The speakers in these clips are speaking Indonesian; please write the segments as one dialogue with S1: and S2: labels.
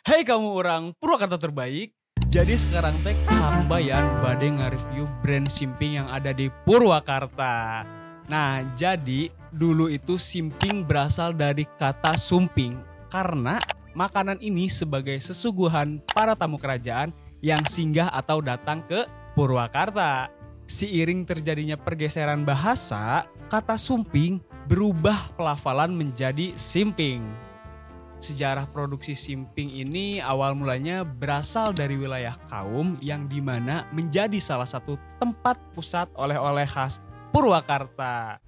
S1: Hai kamu orang Purwakarta terbaik. Jadi sekarang teh Kang Bayan bade nge-review brand simping yang ada di Purwakarta. Nah, jadi dulu itu simping berasal dari kata sumping karena makanan ini sebagai sesuguhan para tamu kerajaan yang singgah atau datang ke Purwakarta. Seiring terjadinya pergeseran bahasa, kata sumping berubah pelafalan menjadi simping. Sejarah produksi simping ini awal mulanya berasal dari wilayah Kaum yang dimana menjadi salah satu tempat pusat oleh-oleh khas Purwakarta.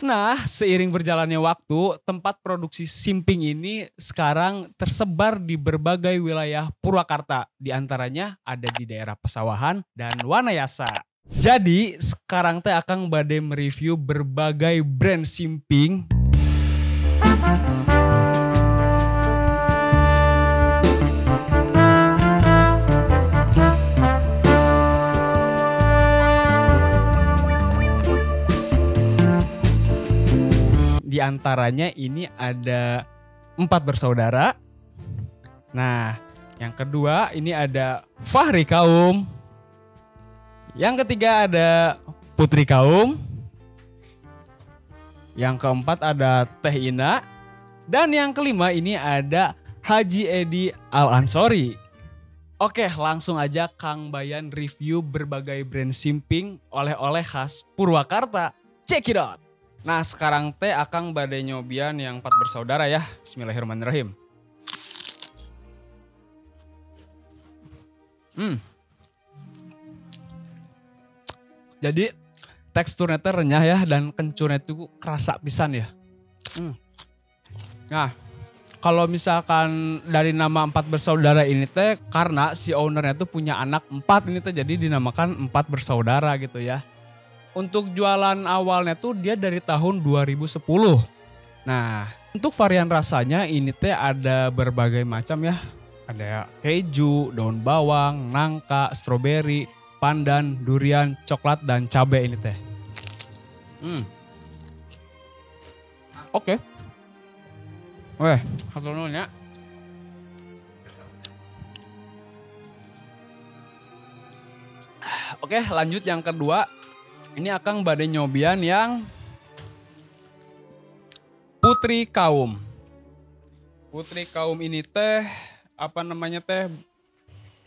S1: Nah, seiring berjalannya waktu, tempat produksi simping ini sekarang tersebar di berbagai wilayah Purwakarta. Di antaranya ada di daerah Pesawahan dan Wanayasa. Jadi, sekarang teh Akang bade mereview berbagai brand simping. Di antaranya ini ada 4 bersaudara. Nah, yang kedua ini ada Fahri Kaum. Yang ketiga ada Putri Kaum. Yang keempat ada Teh Ina. Dan yang kelima ini ada Haji Edi Al-Ansori. Oke, langsung aja Kang Bayan review berbagai brand simping oleh-oleh khas Purwakarta. Check it out! Nah sekarang teh Akang bade nyobian yang 4 bersaudara ya. Bismillahirrahmanirrahim. Jadi teksturnya teh renyah ya dan kencurnya itu kerasa pisan ya. Nah kalau misalkan dari nama 4 bersaudara ini teh karena si ownernya tuh punya anak 4 ini teh jadi dinamakan 4 bersaudara gitu ya. Untuk jualan awalnya tuh dia dari tahun 2010. Nah, untuk varian rasanya ini teh ada berbagai macam ya. Ada keju, daun bawang, nangka, stroberi, pandan, durian, coklat, dan cabai ini teh. Oke. Weh, satu nolnya. Oke, lanjut yang kedua. Ini Akang bade nyobian yang Putri Kaum. Putri Kaum ini teh apa namanya teh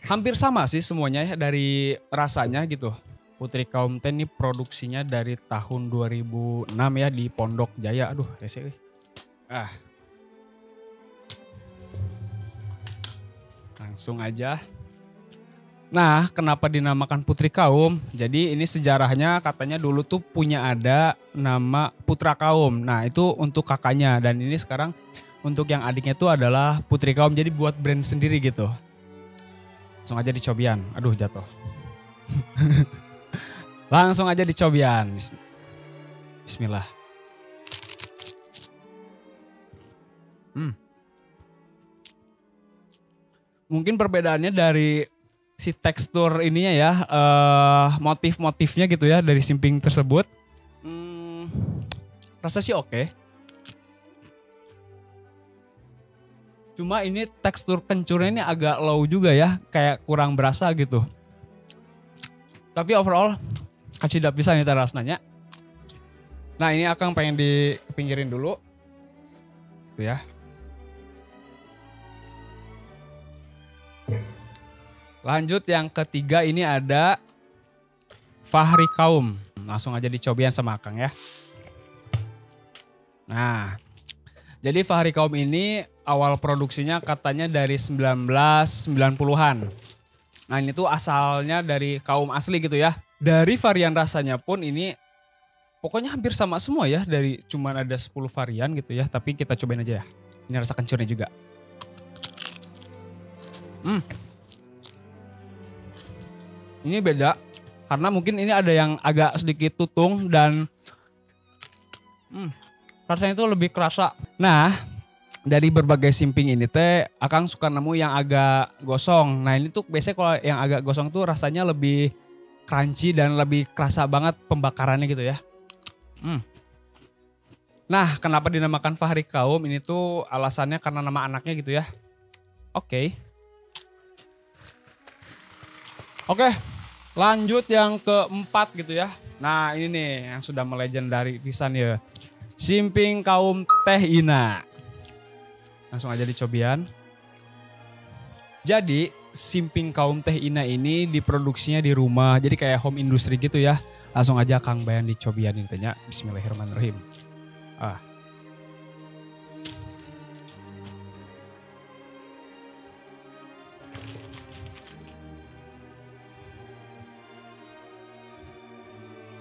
S1: hampir sama sih semuanya ya dari rasanya gitu. Putri Kaum teh ini produksinya dari tahun 2006 ya di Pondok Jaya. Aduh, rese. Langsung aja. Nah, kenapa dinamakan Putri Kaum? Jadi ini sejarahnya katanya dulu tuh punya ada nama Putra Kaum. Nah, itu untuk kakaknya dan ini sekarang untuk yang adiknya tuh adalah Putri Kaum. Jadi buat brand sendiri gitu. Langsung aja dicobian. Aduh, jatuh. Langsung aja dicobian. Bismillah. Mungkin perbedaannya dari si tekstur ininya ya, motif-motifnya gitu ya dari simping tersebut. Rasa sih oke. Cuma ini tekstur kencurnya ini agak low juga ya, kayak kurang berasa gitu. Tapi overall, kacidap bisa nih rasanya. Nah ini Akang pengen dipinggirin dulu. Tuh ya. Lanjut yang ketiga ini ada Fahri Kaum. Langsung aja dicobian sama Akang ya. Nah, jadi Fahri Kaum ini awal produksinya katanya dari 1990-an. Nah ini tuh asalnya dari kaum asli gitu ya. Dari varian rasanya pun ini pokoknya hampir sama semua ya. Dari cuman ada 10 varian gitu ya. Tapi kita cobain aja ya. Ini rasa kencurnya juga. Ini beda karena mungkin ini ada yang agak sedikit tutung dan rasanya itu lebih kerasa. Nah, dari berbagai simping ini teh Akang suka nemu yang agak gosong. Nah ini tuh biasanya kalau yang agak gosong tuh rasanya lebih crunchy dan lebih kerasa banget pembakarannya gitu ya. Nah kenapa dinamakan Fahri Kaum ini tuh alasannya karena nama anaknya gitu ya. Oke, lanjut yang keempat gitu ya. Nah ini nih yang sudah melegendari pisan ya. Simping kaum Teh Ina. Langsung aja dicobian. Jadi simping kaum Teh Ina ini diproduksinya di rumah. Jadi kayak home industry gitu ya. Langsung aja Kang Bayan dicobian intinya. Bismillahirrahmanirrahim.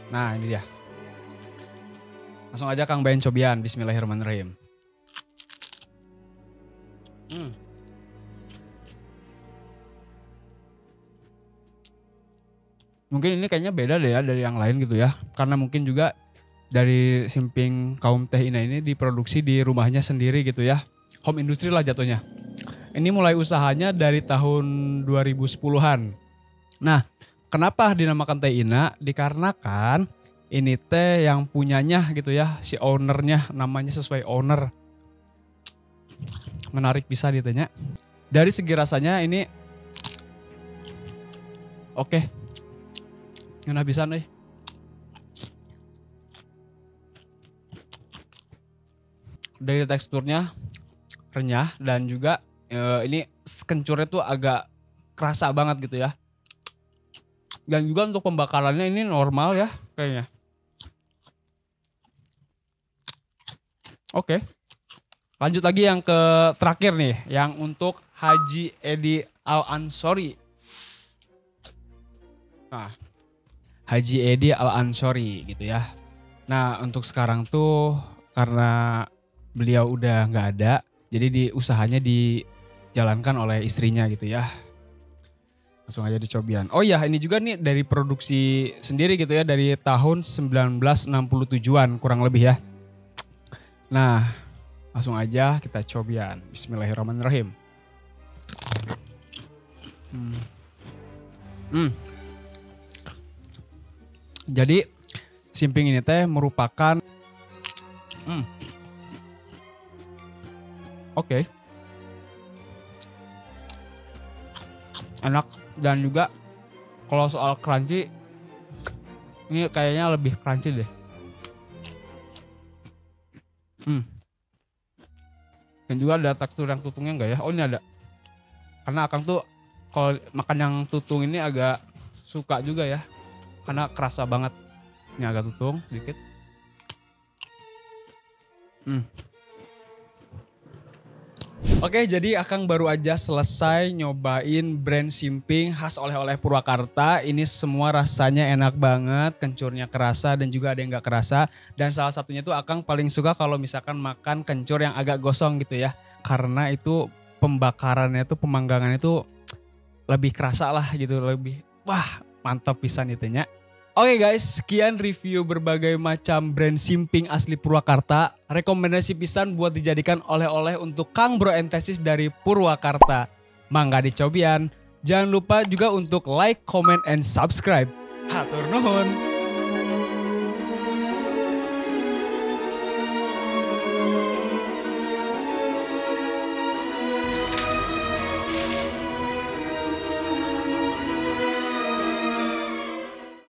S1: Nah ini dia. Langsung aja Kang Bayan cobian. Bismillahirrahmanirrahim. Mungkin ini kayaknya beda deh ya dari yang lain gitu ya. Karena mungkin juga dari simping kaum Teh Ina ini diproduksi di rumahnya sendiri gitu ya. Home industry lah jatuhnya. Ini mulai usahanya dari tahun 2010-an. Nah kenapa dinamakan Teh Ina? Dikarenakan ini teh yang punyanya gitu ya. Si ownernya namanya sesuai owner. Menarik bisa ditanya. Dari segi rasanya ini oke. Ngena bisa nih. Dari teksturnya renyah dan juga ini kencurnya tuh agak kerasa banget gitu ya. Dan juga untuk pembakarannya ini normal ya kayaknya. Oke. Lanjut lagi yang ke terakhir nih. Yang untuk Haji Edi Al-Ansori. Nah. Haji Edi Al-Ansori gitu ya. Nah untuk sekarang tuh karena beliau udah nggak ada. Jadi usahanya dijalankan oleh istrinya gitu ya. Langsung aja dicobian. Oh iya ini juga nih dari produksi sendiri gitu ya. Dari tahun 1967an kurang lebih ya. Nah langsung aja kita cobian. Bismillahirrahmanirrahim. Jadi simping ini teh merupakan oke. Enak dan juga kalau soal crunchy ini kayaknya lebih crunchy deh. Dan juga ada tekstur yang tutungnya enggak ya? Oh ini ada. Karena Akang tuh kalau makan yang tutung ini agak suka juga ya. Karena kerasa banget. Ini agak tutung sedikit. Oke, jadi Akang baru aja selesai nyobain brand simping khas oleh-oleh Purwakarta. Ini semua rasanya enak banget, kencurnya kerasa dan juga ada yang gak kerasa. Dan salah satunya tuh Akang paling suka kalau misalkan makan kencur yang agak gosong gitu ya. Karena itu pembakarannya tuh, pemanggangannya tuh lebih kerasa lah gitu. Lebih, wah mantap pisan itunya. Oke guys, sekian review berbagai macam brand simping asli Purwakarta. Rekomendasi pisan buat dijadikan oleh-oleh untuk Kang Bro Entesis dari Purwakarta. Mangga dicobian. Jangan lupa juga untuk like, comment, and subscribe. Hatur nuhun.